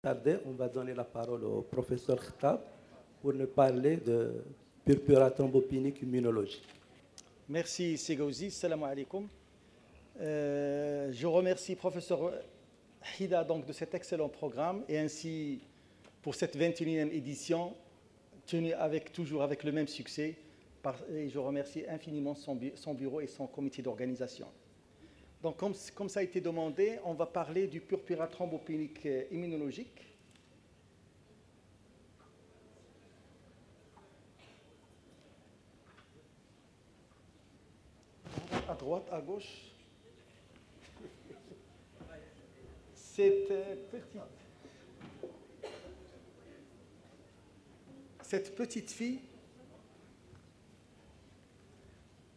tarder, on va donner la parole au professeur Khtab pour nous parler de purpura thrombopénique immunologique. Merci Segouzi, salam alaikum. Je remercie professeur Hida donc, de cet excellent programme et ainsi pour cette 21e édition tenue toujours avec le même succès. Et je remercie infiniment son bureau et son comité d'organisation. Donc comme ça a été demandé, on va parler du purpura thrombopénique immunologique. À droite, à gauche. Cette petite fille,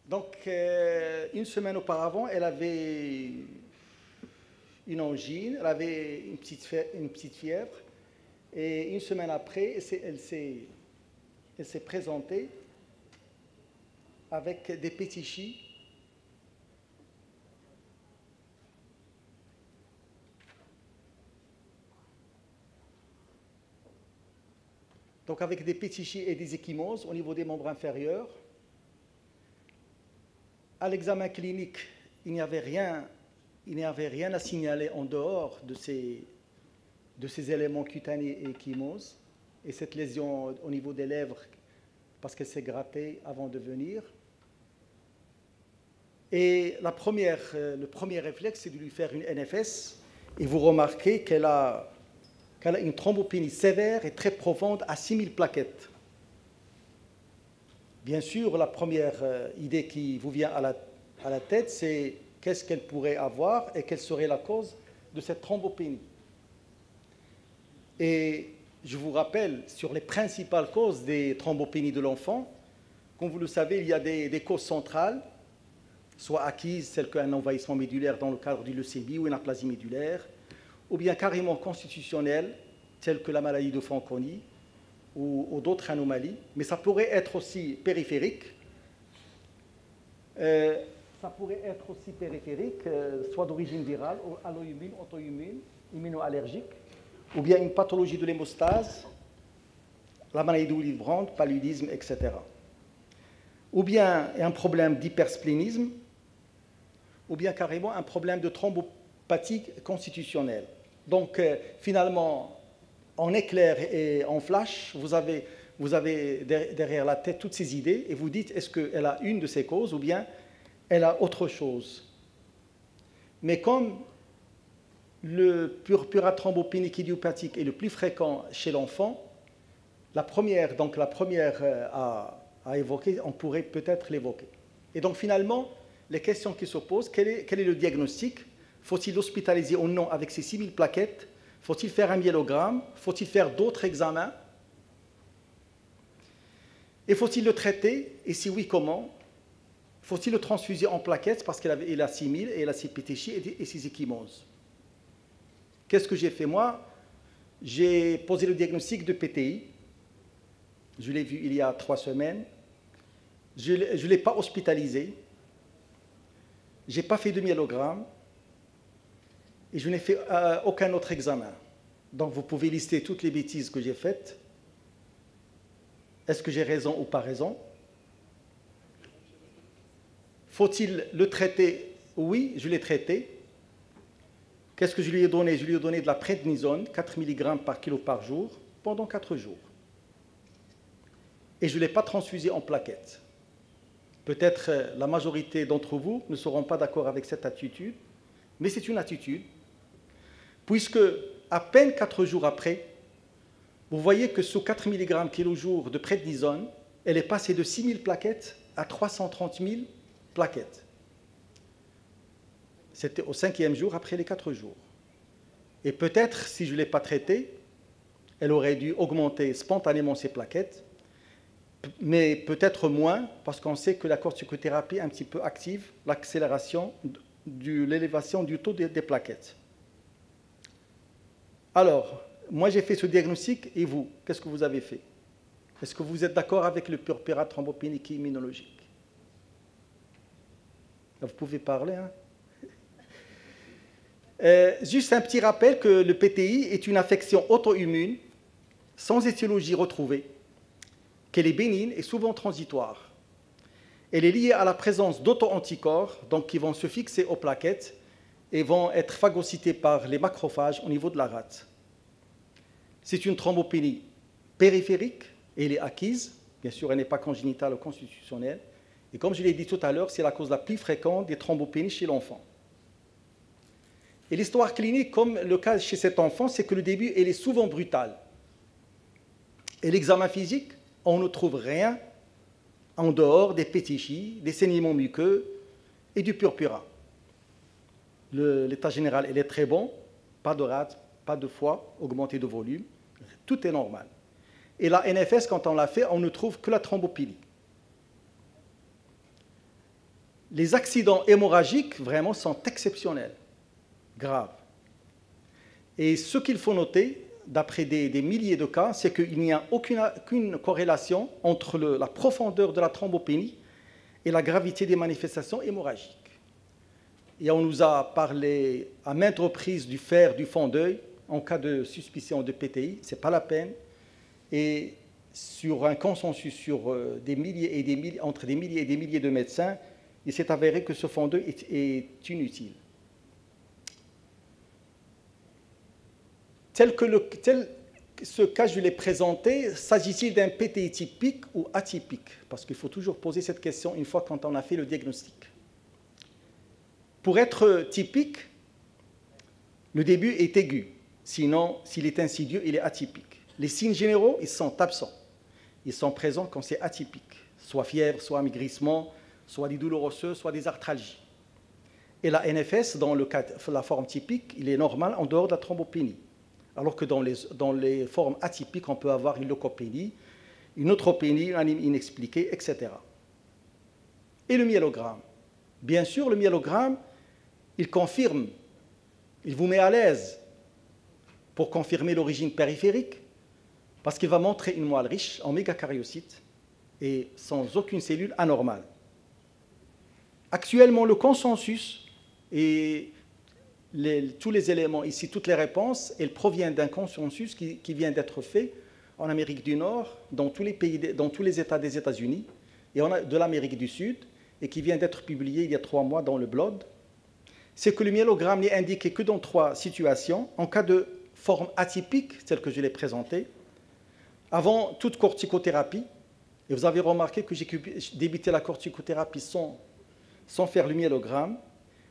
donc une semaine auparavant, elle avait une angine, elle avait une petite fièvre, et une semaine après, elle s'est présentée avec des pétichis. Donc avec des pétichis et des ecchymoses au niveau des membres inférieurs. À l'examen clinique, il n'y avait rien à signaler en dehors de ces éléments cutanés et ecchymoses et cette lésion au niveau des lèvres parce qu'elle s'est grattée avant de venir. Et le premier réflexe, c'est de lui faire une NFS et vous remarquez qu'elle a une thrombopénie sévère et très profonde à 6000 plaquettes. Bien sûr, la première idée qui vous vient à la tête, c'est qu'est-ce qu'elle pourrait avoir et quelle serait la cause de cette thrombopénie. Et je vous rappelle sur les principales causes des thrombopénies de l'enfant, comme vous le savez, il y a des causes centrales, soit acquises, telles qu'un envahissement médulaire dans le cadre d'une leucémie ou une aplasie médulaire, ou bien carrément constitutionnelles, telles que la maladie de Fanconi ou d'autres anomalies, mais ça pourrait être aussi périphérique. Soit d'origine virale, allo-immune, auto-immune, immunoallergique, ou bien une pathologie de l'hémostase, la maladie de Willy-Brandt, paludisme, etc. Ou bien un problème d'hypersplénisme, ou bien carrément un problème de thrombopathie constitutionnelle. Donc, finalement, en éclair et en flash, vous avez derrière la tête toutes ces idées et vous dites est-ce qu'elle a une de ces causes ou bien elle a autre chose. Mais comme le purpura thrombopénique idiopathique est le plus fréquent chez l'enfant, la première à évoquer, on pourrait peut-être l'évoquer. Et donc, finalement, les questions qui se posent, quel est le diagnostic? Faut-il l'hospitaliser ou non avec ces 6000 plaquettes? Faut-il faire un myélogramme? Faut-il faire d'autres examens? Et faut-il le traiter? Et si oui, comment? Faut-il le transfuser en plaquettes parce qu'il a 6000 et il a ses pétichis et ses ecchymoses? Qu'est-ce que j'ai fait moi? J'ai posé le diagnostic de PTI. Je l'ai vu il y a 3 semaines. Je ne l'ai pas hospitalisé. Je n'ai pas fait de myélogramme. Et je n'ai fait aucun autre examen. Donc vous pouvez lister toutes les bêtises que j'ai faites. Est-ce que j'ai raison ou pas raison? Faut-il le traiter? Oui, je l'ai traité. Qu'est-ce que je lui ai donné? Je lui ai donné de la prednisone, 4 mg par kilo par jour, pendant 4 jours. Et je ne l'ai pas transfusé en plaquettes. Peut-être la majorité d'entre vous ne seront pas d'accord avec cette attitude, mais c'est une attitude. Puisque à peine 4 jours après, vous voyez que sous 4 mg kg de prednisone, elle est passée de 6000 plaquettes à 330 000 plaquettes. C'était au 5e jour après les 4 jours. Et peut-être, si je ne l'ai pas traitée, elle aurait dû augmenter spontanément ses plaquettes, mais peut-être moins, parce qu'on sait que la corticothérapie un petit peu active l'accélération de l'élévation du taux des plaquettes. Alors, moi j'ai fait ce diagnostic, et vous, qu'est-ce que vous avez fait? Est-ce que vous êtes d'accord avec le purpura thrombopénique immunologique? Vous pouvez parler, hein? Juste un petit rappel que le PTI est une affection auto-immune, sans étiologie retrouvée, qu'elle est bénigne et souvent transitoire. Elle est liée à la présence d'auto-anticorps, donc qui vont se fixer aux plaquettes et vont être phagocytés par les macrophages au niveau de la rate. C'est une thrombopénie périphérique et elle est acquise. Bien sûr, elle n'est pas congénitale ou constitutionnelle. Et comme je l'ai dit tout à l'heure, c'est la cause la plus fréquente des thrombopénies chez l'enfant. Et l'histoire clinique, comme le cas chez cet enfant, c'est que le début, elle est souvent brutale. Et l'examen physique, on ne trouve rien en dehors des pétichis, des saignements muqueux et du purpura. L'état général, il est très bon, pas de rate, pas de foie, augmenté de volume, tout est normal. Et la NFS, quand on l'a fait, on ne trouve que la thrombopénie. Les accidents hémorragiques, vraiment, sont exceptionnels, graves. Et ce qu'il faut noter, d'après des milliers de cas, c'est qu'il n'y a aucune corrélation entre la profondeur de la thrombopénie et la gravité des manifestations hémorragiques. Et on nous a parlé à maintes reprises du fer du fond d'œil en cas de suspicion de PTI, ce n'est pas la peine. Et sur un consensus sur des milliers et des milliers, entre des milliers et des milliers de médecins, il s'est avéré que ce fond d'œil est inutile. Tel ce cas je l'ai présenté, s'agit-il d'un PTI typique ou atypique? Parce qu'il faut toujours poser cette question une fois quand on a fait le diagnostic. Pour être typique, le début est aigu. Sinon, s'il est insidieux, il est atypique. Les signes généraux, ils sont absents. Ils sont présents quand c'est atypique. Soit fièvre, soit amaigrissement, soit des douleurs osseuses, soit des arthralgies. Et la NFS, dans la forme typique, il est normal en dehors de la thrombopénie. Alors que dans les formes atypiques, on peut avoir une leucopénie, une neutropénie, une anémie inexpliquée, etc. Et le myélogramme. Bien sûr, le myélogramme, il confirme, il vous met à l'aise pour confirmer l'origine périphérique, parce qu'il va montrer une moelle riche en mégacaryocytes et sans aucune cellule anormale. Actuellement, le consensus et tous les éléments ici, toutes les réponses, elles proviennent d'un consensus qui vient d'être fait en Amérique du Nord, dans tous les pays, dans tous les États des États-Unis et de l'Amérique du Sud, et qui vient d'être publié il y a 3 mois dans le Blood. C'est que le myélogramme n'est indiqué que dans 3 situations. En cas de forme atypique, telle que je l'ai présentée, avant toute corticothérapie, et vous avez remarqué que j'ai débuté la corticothérapie sans faire le myélogramme,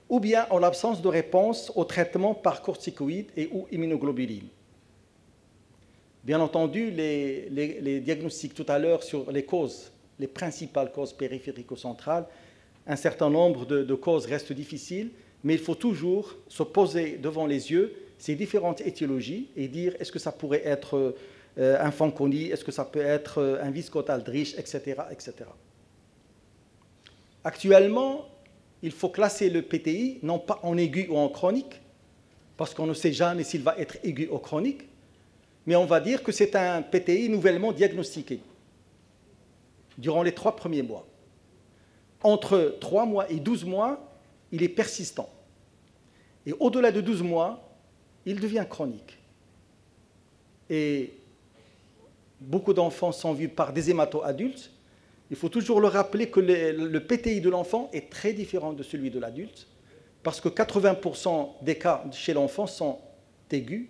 ou bien en l'absence de réponse au traitement par corticoïdes et ou immunoglobuline. Bien entendu, les diagnostics tout à l'heure sur les causes, les principales causes périphérico-centrales, un certain nombre de causes restent difficiles, mais il faut toujours se poser devant les yeux ces différentes étiologies et dire est-ce que ça pourrait être un Fanconi, est-ce que ça peut être un Wiskott-Aldrich, etc., etc. Actuellement, il faut classer le PTI non pas en aigu ou en chronique, parce qu'on ne sait jamais s'il va être aigu ou chronique, mais on va dire que c'est un PTI nouvellement diagnostiqué durant les 3 premiers mois. Entre 3 mois et 12 mois, il est persistant. Et au-delà de 12 mois, il devient chronique. Et beaucoup d'enfants sont vus par des hémato-adultes. Il faut toujours le rappeler que le PTI de l'enfant est très différent de celui de l'adulte, parce que 80% des cas chez l'enfant sont aigus,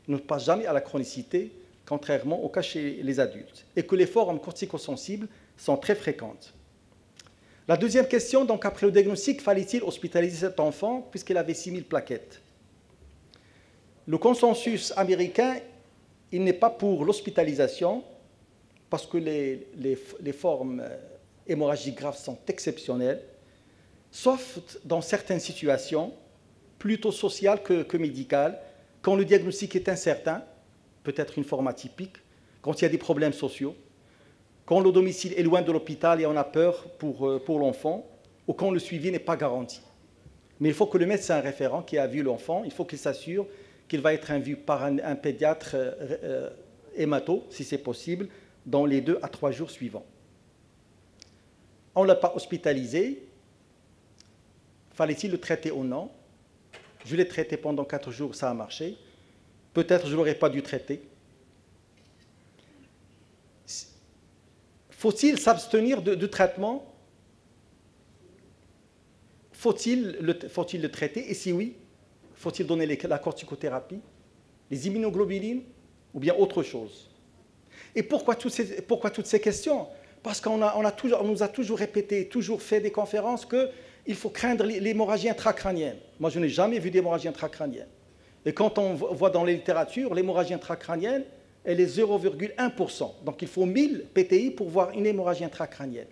ne passent jamais à la chronicité, contrairement aux cas chez les adultes, et que les formes corticosensibles sont très fréquentes. La deuxième question, donc après le diagnostic, fallait-il hospitaliser cet enfant puisqu'il avait 6000 plaquettes? Le consensus américain, il n'est pas pour l'hospitalisation, parce que les formes hémorragiques graves sont exceptionnelles, sauf dans certaines situations, plutôt sociales que médicales, quand le diagnostic est incertain, peut-être une forme atypique, quand il y a des problèmes sociaux, quand le domicile est loin de l'hôpital et on a peur pour l'enfant, ou quand le suivi n'est pas garanti. Mais il faut que le médecin référent qui a vu l'enfant, il faut qu'il s'assure qu'il va être vu par un pédiatre hémato, si c'est possible, dans les 2 à 3 jours suivants. On ne l'a pas hospitalisé. Fallait-il le traiter ou non? Je l'ai traité pendant 4 jours, ça a marché. Peut-être je ne l'aurais pas dû traiter. Faut-il s'abstenir de traitement? Faut-il le traiter? Et si oui, faut-il donner la corticothérapie, les immunoglobulines ou bien autre chose? Et pourquoi toutes ces questions? Parce qu'on nous a toujours répété, toujours fait des conférences qu'il faut craindre l'hémorragie intracrânienne. Moi, je n'ai jamais vu d'hémorragie intracrânienne. Et quand on voit dans les littératures, l'hémorragie intracrânienne, elle est 0,1%. Donc il faut 1000 PTI pour voir une hémorragie intracrânienne.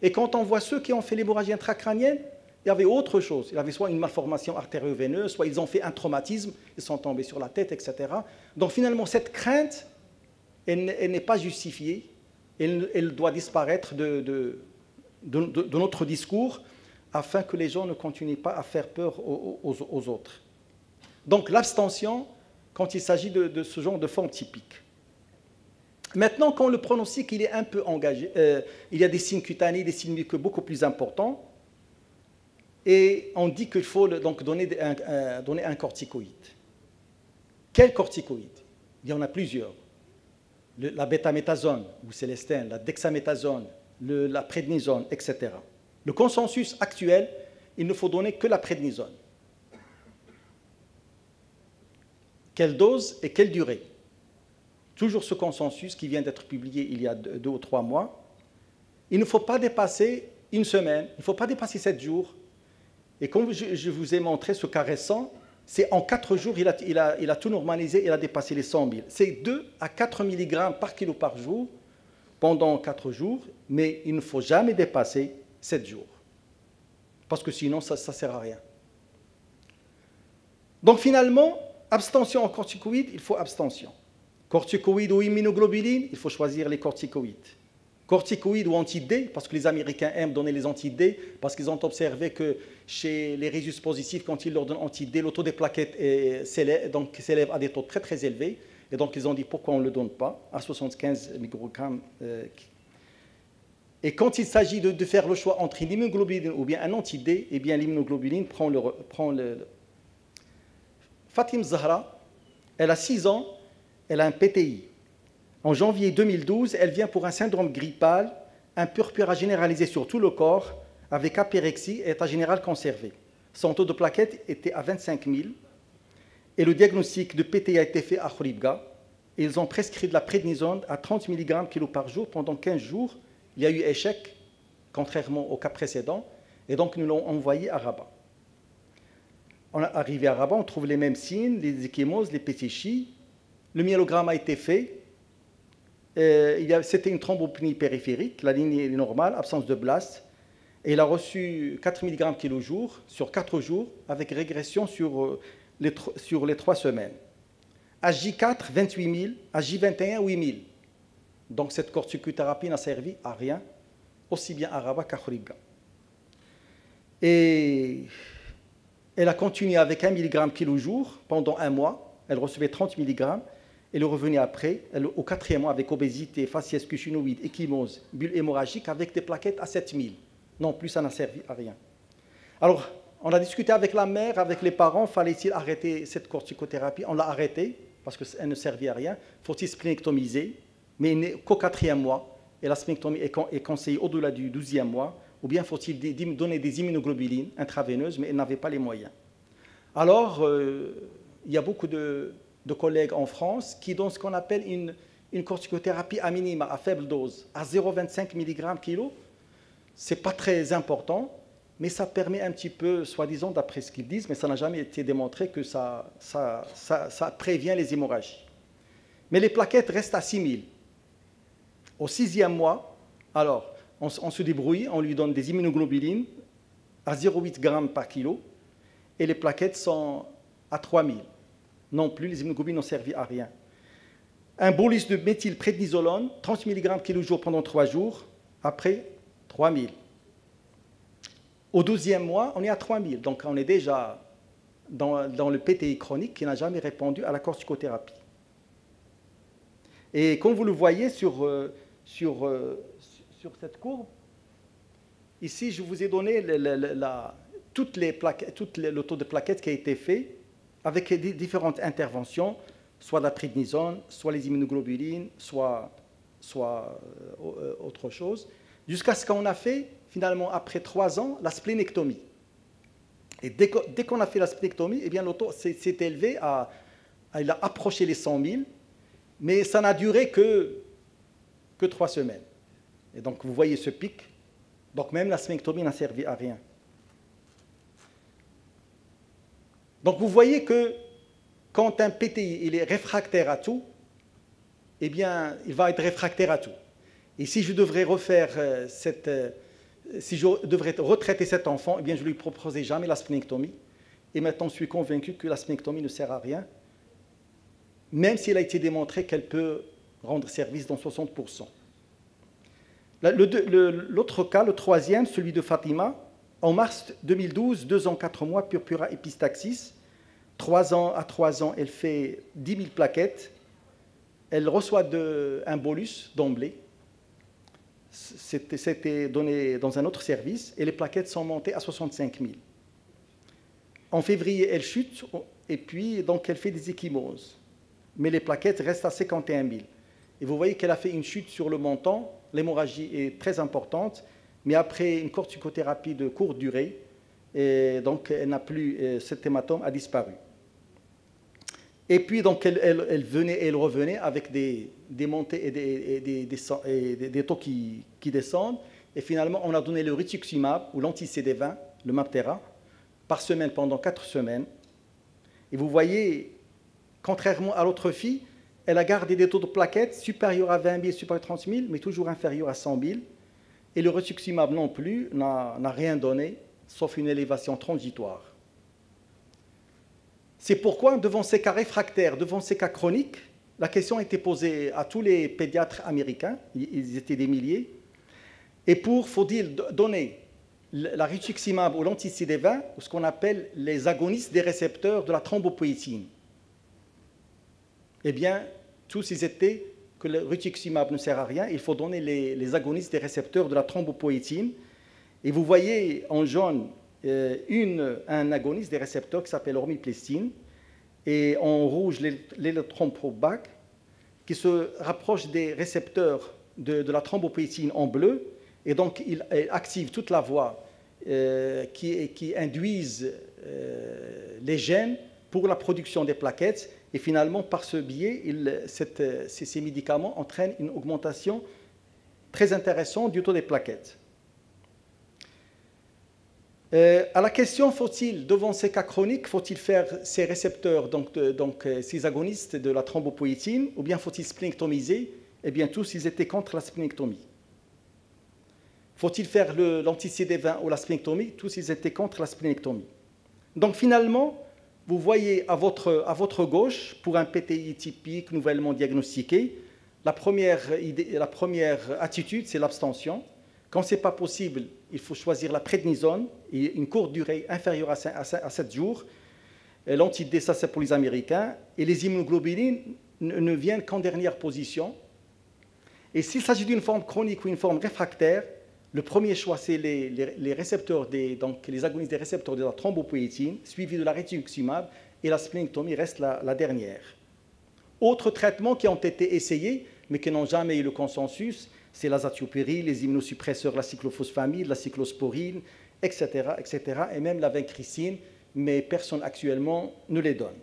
Et quand on voit ceux qui ont fait l'hémorragie intracrânienne, il y avait autre chose. Il y avait soit une malformation artério-veineuse, soit ils ont fait un traumatisme, ils sont tombés sur la tête, etc. Donc finalement, cette crainte, elle n'est pas justifiée. Elle doit disparaître de notre discours afin que les gens ne continuent pas à faire peur aux autres. Donc l'abstention, quand il s'agit de ce genre de forme typique. Maintenant, quand le pronostic il est un peu engagé, il y a des signes cutanés, des signes muqueux beaucoup plus importants, et on dit qu'il faut donc donner un corticoïde. Quel corticoïde? Il y en a plusieurs. La bétaméthasone, ou célestine, la dexaméthasone, la prédnisone, etc. Le consensus actuel, il ne faut donner que la prédnisone. Quelle dose et quelle durée? Toujours ce consensus qui vient d'être publié il y a 2 ou 3 mois. Il ne faut pas dépasser une semaine, il ne faut pas dépasser 7 jours. Et comme je vous ai montré ce cas récent, c'est en 4 jours, il a tout normalisé, il a dépassé les 100 000. C'est 2 à 4 mg par kilo par jour pendant 4 jours, mais il ne faut jamais dépasser 7 jours. Parce que sinon, ça ne sert à rien. Donc finalement, abstention en corticoïdes, il faut abstention. Corticoïdes ou immunoglobulines, il faut choisir les corticoïdes. Corticoïdes ou anti-D, parce que les Américains aiment donner les anti-D, parce qu'ils ont observé que chez les rhésus positifs, quand ils leur donnent anti-D, le taux des plaquettes s'élève à des taux très très élevés. Et donc ils ont dit pourquoi on ne le donne pas à 75 microgrammes. Et quand il s'agit de faire le choix entre une immunoglobuline ou bien un anti-D, eh bien l'immunoglobuline prend le... Fatim Zahra, elle a 6 ans, elle a un PTI. En janvier 2012, elle vient pour un syndrome grippal, un purpura généralisé sur tout le corps, avec apyrexie et état général conservé. Son taux de plaquettes était à 25 000 et le diagnostic de PTI a été fait à Khouribga. Ils ont prescrit de la prédnisone à 30 mg kg par jour pendant 15 jours. Il y a eu échec, contrairement au cas précédent, et donc nous l'avons envoyé à Rabat. On est arrivé à Rabat, on trouve les mêmes signes, les ecchymoses, les pétichies. Le myélogramme a été fait. C'était une thrombopénie périphérique, la ligne est normale, absence de blast. Et il a reçu 4 mg kg jour sur 4 jours, avec régression sur les 3 semaines. À J4, 28 000, à J21, 8 000. Donc cette corticothérapie n'a servi à rien, aussi bien à Rabat qu'à Khouribga. Et elle a continué avec 1 mg kg jour pendant 1 mois. Elle recevait 30 mg. Elle est revenue après, au 4e mois, avec obésité, faciès cuscinoïde, ecchymose, bulle hémorragique, avec des plaquettes à 7 000. Non plus, ça n'a servi à rien. Alors, on a discuté avec la mère, avec les parents, fallait-il arrêter cette corticothérapie? On l'a arrêtée, parce qu'elle ne servait à rien. Faut-il splénectomiser? Mais qu'au 4e mois, et la splénectomie est conseillée au-delà du 12e mois, ou bien faut-il donner des immunoglobulines intraveineuses, mais elle n'avait pas les moyens. Alors, il y a beaucoup de collègues en France qui donnent ce qu'on appelle une corticothérapie à minima, à faible dose, à 0,25 mg kg. Ce n'est pas très important, mais ça permet un petit peu, soi-disant, d'après ce qu'ils disent, mais ça n'a jamais été démontré que ça prévient les hémorragies. Mais les plaquettes restent à 6 000. Au 6e mois, alors, on se débrouille, on lui donne des immunoglobulines à 0,8 g par kilo, et les plaquettes sont à 3 000. Non plus, les immunoglobulines n'ont servi à rien. Un bolus de méthylprédnisolone, 30 mg kg jour pendant 3 jours, après 3 000. Au 12e mois, on est à 3 000, donc on est déjà dans le PTI chronique qui n'a jamais répondu à la corticothérapie. Et comme vous le voyez sur cette courbe, ici je vous ai donné le taux de plaquettes qui a été fait avec différentes interventions, soit la prednisone, soit les immunoglobulines, soit autre chose, jusqu'à ce qu'on a fait, finalement, après 3 ans, la splénectomie. Et dès qu'on a fait la splénectomie, eh bien, le taux s'est élevé il a approché les 100 000, mais ça n'a duré que 3 semaines. Et donc, vous voyez ce pic. Donc, même la splénectomie n'a servi à rien. Donc, vous voyez que quand un PTI il est réfractaire à tout, eh bien, il va être réfractaire à tout. Et si je devrais si je devrais retraiter cet enfant, eh bien, je ne lui proposerai jamais la splénectomie. Et maintenant, je suis convaincu que la splénectomie ne sert à rien, même s'il a été démontré qu'elle peut rendre service dans 60%. L'autre cas, le troisième, celui de Fatima, en mars 2012, 2 ans, 4 mois, purpura epistaxis. 3 ans, elle fait 10 000 plaquettes. Elle reçoit un bolus d'emblée. C'était donné dans un autre service et les plaquettes sont montées à 65 000. En février, elle chute et puis donc elle fait des ecchymoses. Mais les plaquettes restent à 51 000. Et vous voyez qu'elle a fait une chute sur le menton. L'hémorragie est très importante, mais après une corticothérapie de courte durée, et donc elle n'a plus, cet hématome a disparu. Et puis donc elle venait et elle revenait avec des montées et des taux qui descendent. Et finalement, on a donné le rituximab ou l'anti-CD20, le MabThera, par semaine pendant 4 semaines. Et vous voyez, contrairement à l'autre fille, elle a gardé des taux de plaquettes supérieurs à 20 000, supérieurs à 30 000, mais toujours inférieurs à 100 000. Et le rituximab non plus n'a rien donné, sauf une élévation transitoire. C'est pourquoi, devant ces cas réfractaires, devant ces cas chroniques, la question a été posée à tous les pédiatres américains, ils étaient des milliers, et faut-il donner la rituximab ou l'anti-CD20, ou ce qu'on appelle les agonistes des récepteurs de la thrombopoïétine. Eh bien, tous ils étaient que le rituximab ne sert à rien, il faut donner les agonistes des récepteurs de la thrombopoïétine. Et vous voyez en jaune un agoniste des récepteurs qui s'appelle ormiplestine, et en rouge l'électron-probac, qui se rapproche des récepteurs de la thrombopoïétine en bleu, et donc il active toute la voie qui induisent les gènes pour la production des plaquettes, et finalement, par ce biais, ces médicaments entraînent une augmentation très intéressante du taux des plaquettes. À la question, faut-il, devant ces cas chroniques, faut-il faire ces récepteurs, donc ces agonistes de la thrombopoïétine, ou bien faut-il splénectomiser? Eh bien, tous, ils étaient contre la splénectomie. Faut-il faire l'anti-CD20 ou la splénectomie? Tous, ils étaient contre la splénectomie. Donc, finalement, vous voyez à votre gauche, pour un PTI typique nouvellement diagnostiqué, la première attitude, c'est l'abstention. Quand ce n'est pas possible, il faut choisir la prednisone, et une courte durée inférieure à 7 jours. L'anti-D, ça c'est pour les Américains. Et les immunoglobulines ne viennent qu'en dernière position. Et s'il s'agit d'une forme chronique ou une forme réfractaire, le premier choix, c'est les récepteurs, donc les agonistes des récepteurs de la thrombopoïétine, suivi de la rituximab, et la splénectomie reste la dernière. Autres traitements qui ont été essayés, mais qui n'ont jamais eu le consensus, c'est l'azathioprine, les immunosuppresseurs, la cyclophosphamide, la cyclosporine, etc., etc., et même la vincristine, mais personne actuellement ne les donne.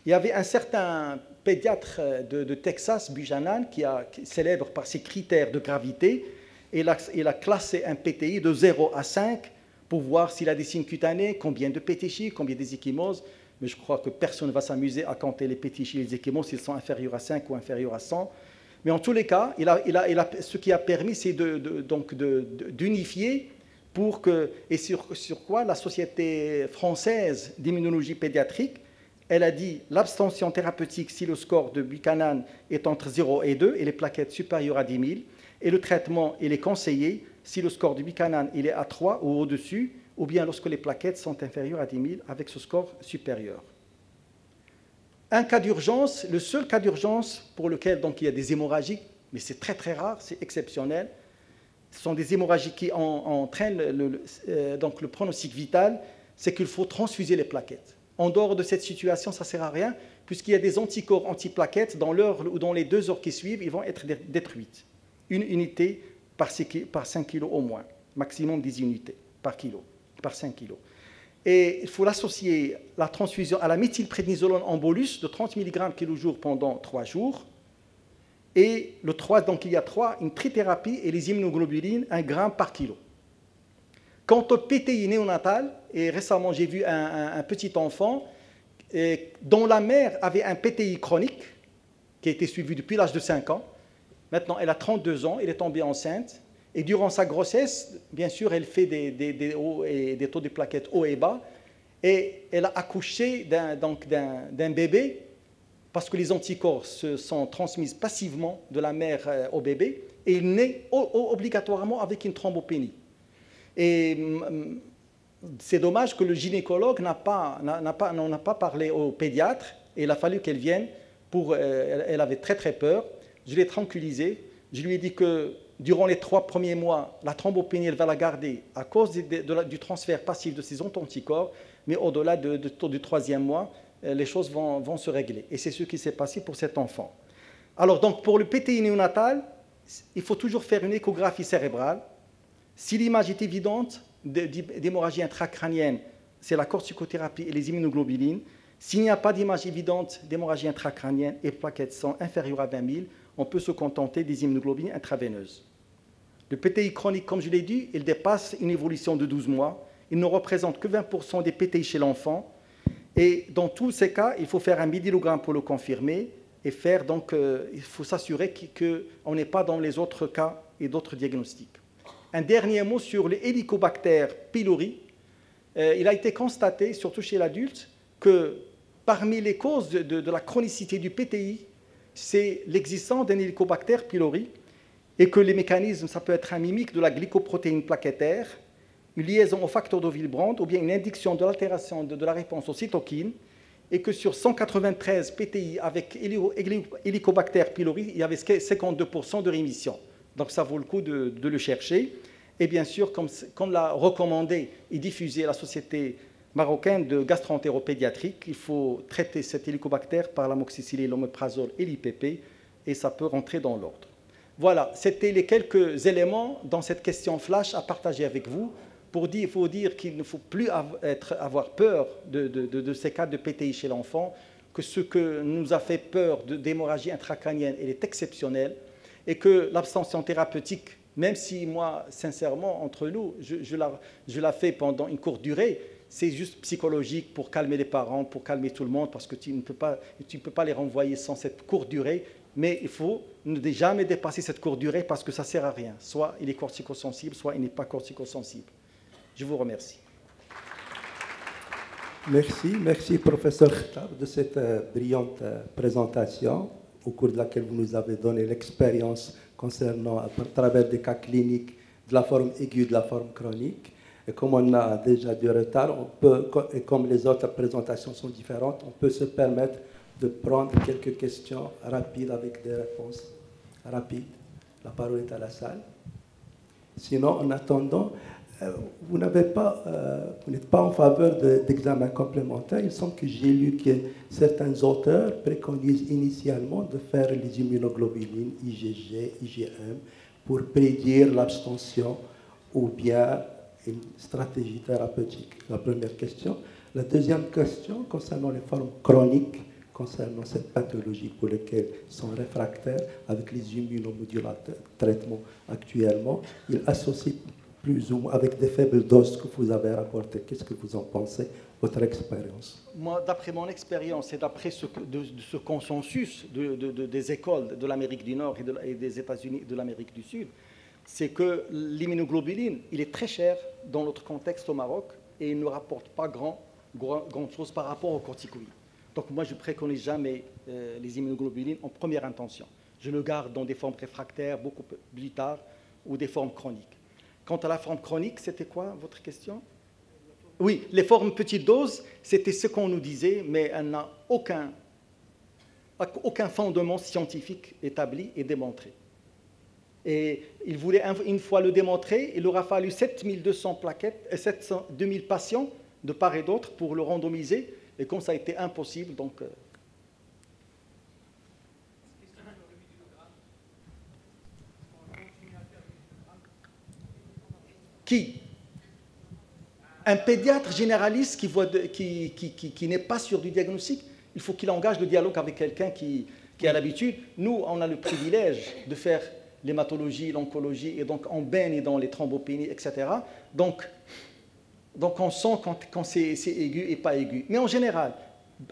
Il y avait un certain pédiatre de Texas, Buchanan, qui est célèbre par ses critères de gravité, et il a classé un PTI de 0 à 5 pour voir s'il a des signes cutanés, combien de pétichis, combien des ecchymoses, mais je crois que personne ne va s'amuser à compter les pétichis et les ecchymoses s'ils sont inférieurs à 5 ou inférieurs à 100. Mais en tous les cas, ce qui a permis, c'est d'unifier pour que, et sur quoi la Société française d'immunologie pédiatrique, elle a dit l'abstention thérapeutique si le score de Buchanan est entre 0 et 2 et les plaquettes supérieures à 10 000, et le traitement, il est conseillé si le score de Buchanan il est à 3 ou au-dessus, ou bien lorsque les plaquettes sont inférieures à 10 000 avec ce score supérieur. Un cas d'urgence, le seul cas d'urgence pour lequel donc, il y a des hémorragies, mais c'est très très rare, c'est exceptionnel, Ce sont des hémorragies qui entraînent donc le pronostic vital, c'est qu'il faut transfuser les plaquettes. En dehors de cette situation, ça ne sert à rien, puisqu'il y a des anticorps antiplaquettes, dans l'heure ou dans les 2 heures qui suivent, ils vont être détruits. Une unité par 5 kg au moins, maximum 10 unités par kilo, par 5 kg. Et il faut l'associer, la transfusion, à la méthylprédnisolone en bolus de 30 mg kg pendant 3 jours. Et le 3, donc il y a 3, une trithérapie et les immunoglobulines, 1 g par kilo. Quant au PTI néonatal, et récemment j'ai vu un petit enfant dont la mère avait un PTI chronique, qui a été suivi depuis l'âge de 5 ans. Maintenant, elle a 32 ans, elle est tombée enceinte. Et durant sa grossesse, bien sûr, elle fait des hauts et des taux de plaquettes hauts et bas. Et elle a accouché d'un bébé, parce que les anticorps se sont transmis passivement de la mère au bébé, et il naît obligatoirement avec une thrombopénie. Et c'est dommage que le gynécologue n'en a pas parlé au pédiatre, et il a fallu qu'elle vienne, elle avait très très peur. Je l'ai tranquillisée, je lui ai dit que durant les 3 premiers mois, la thrombopénie, elle va la garder à cause du transfert passif de ces anticorps, mais au-delà du 3e mois, les choses vont se régler. Et c'est ce qui s'est passé pour cet enfant. Alors, donc, pour le PTI néonatal, il faut toujours faire une échographie cérébrale. Si l'image est évidente d'hémorragie intracrânienne, c'est la corticothérapie et les immunoglobulines. S'il n'y a pas d'image évidente d'hémorragie intracrânienne et plaquettes sang inférieures à 20 000, on peut se contenter des immunoglobulines intraveineuses. Le PTI chronique, comme je l'ai dit, il dépasse une évolution de 12 mois. Il ne représente que 20% des PTI chez l'enfant. Et dans tous ces cas, il faut faire un médilogramme pour le confirmer et il faut s'assurer qu'on n'est pas dans les autres cas et d'autres diagnostics. Un dernier mot sur les Helicobacter pylori. Il a été constaté, surtout chez l'adulte, que parmi les causes de la chronicité du PTI, c'est l'existence d'un Helicobacter pylori et que les mécanismes, ça peut être un mimique de la glycoprotéine plaquettaire, une liaison au facteur de Willebrand ou bien une induction de l'altération de la réponse aux cytokines, et que sur 193 PTI avec Helicobacter pylori, il y avait 52% de rémission. Donc ça vaut le coup de le chercher. Et bien sûr, comme l'a recommandé et diffusé la Société marocaine de gastro-entéropédiatrique, il faut traiter cet hélicobactère par l'amoxicilline, l'oméprazole et l'IPP, et ça peut rentrer dans l'ordre. Voilà, c'était les quelques éléments dans cette question flash à partager avec vous. Il faut dire qu'il ne faut plus avoir peur de ces cas de PTI chez l'enfant, que ce que nous a fait peur d'hémorragie intracrânienne, elle est exceptionnelle, et que l'abstention thérapeutique, même si moi, sincèrement, entre nous, je la fais pendant une courte durée, c'est juste psychologique pour calmer les parents, pour calmer tout le monde, parce que tu ne peux pas les renvoyer sans cette courte durée, mais il faut ne jamais dépasser cette courte durée parce que ça ne sert à rien. Soit il est corticosensible, soit il n'est pas corticosensible. Je vous remercie. Merci professeur Khtab de cette brillante présentation au cours de laquelle vous nous avez donné l'expérience concernant, à travers des cas cliniques, de la forme aiguë, de la forme chronique. Et comme on a déjà du retard, et comme les autres présentations sont différentes, on peut se permettre de prendre quelques questions rapides avec des réponses rapides. La parole est à la salle. Sinon, en attendant, vous n'êtes pas en faveur d'examen complémentaire. Il semble que j'ai lu que certains auteurs préconisent initialement de faire les immunoglobulines IgG, IgM pour prédire l'abstention ou bien une stratégie thérapeutique. La première question. La deuxième question concernant les formes chroniques, concernant cette pathologie pour lesquelles ils sont réfractaires avec les immunomodulateurs traitements actuellement, ils associent plus ou moins avec des faibles doses que vous avez rapportées. Qu'est-ce que vous en pensez, votre expérience? Moi, d'après mon expérience et d'après ce consensus des écoles de l'Amérique du Nord et des États-Unis de l'Amérique du Sud, c'est que l'immunoglobuline, il est très cher dans notre contexte au Maroc et il ne rapporte pas grand chose par rapport aux corticoïdes. Donc moi, je ne préconise jamais les immunoglobulines en première intention. Je le garde dans des formes réfractaires beaucoup plus tard ou des formes chroniques. Quant à la forme chronique, c'était quoi votre question? Oui, les formes petites doses, c'était ce qu'on nous disait, mais elle n'a aucun fondement scientifique établi et démontré. Et il voulait une fois le démontrer, il aura fallu 7200 plaquettes, 2000 patients de part et d'autre pour le randomiser. Et comme ça a été impossible, donc... Qui? Un pédiatre généraliste qui n'est pas sûr du diagnostic, il faut qu'il engage le dialogue avec quelqu'un qui a l'habitude. Nous, on a le privilège de faire l'hématologie, l'oncologie, et donc on baigne dans les thrombopénies, etc. Donc on sent quand c'est aigu et pas aigu. Mais en général,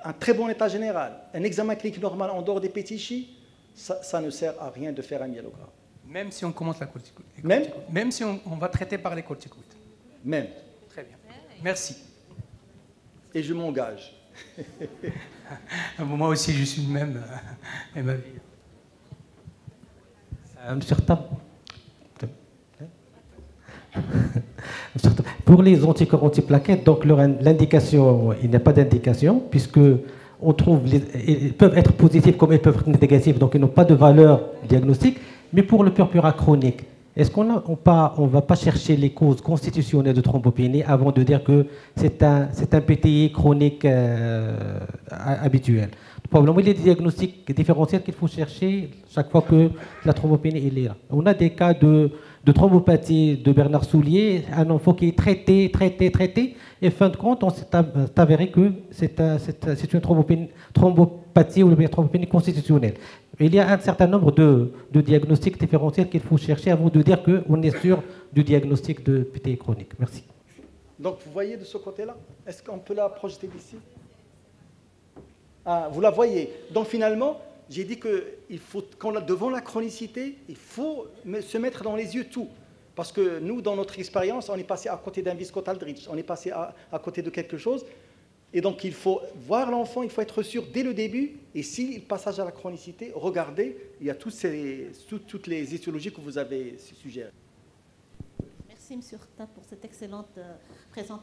un très bon état général, un examen clinique normal en dehors des pétichis, ça ne sert à rien de faire un myélogramme. Même si on commence la corticoïde. Même si on va traiter par les corticoïdes. Même. Très bien. Merci. Et je m'engage. Moi aussi, je suis le même. Et ma vie. Monsieur Rtab. Pour les anticorps antiplaquettes, donc l'indication, il n'y a pas d'indication, puisque on trouve, ils peuvent être positifs comme ils peuvent être négatifs, donc ils n'ont pas de valeur diagnostique. Mais pour le purpura chronique, est-ce qu'on ne va pas chercher les causes constitutionnelles de thrombopénie avant de dire que c'est un PTI chronique habituel? Probablement, il y a des diagnostics différentiels qu'il faut chercher chaque fois que la thrombopénie est là. On a des cas de thrombopathie de Bernard Soulier, un enfant qui est traité, et fin de compte, on s'est avéré que c'est une thrombopathie ou une thrombopénie constitutionnelle. Il y a un certain nombre de diagnostics différentiels qu'il faut chercher avant de dire qu'on est sûr du diagnostic de PTI chronique. Merci. Donc vous voyez de ce côté-là? Est-ce qu'on peut la projeter d'ici? Ah, vous la voyez. Donc finalement, j'ai dit que devant la chronicité, il faut se mettre dans les yeux tout. Parce que nous, dans notre expérience, on est passé à côté d'un Viscott-Aldrich, on est passé à côté de quelque chose. Et donc il faut voir l'enfant, il faut être sûr dès le début. Et si le passage à la chronicité, regardez, il y a toutes les étiologies que vous avez suggérées. Merci, M. Rtab, pour cette excellente présentation.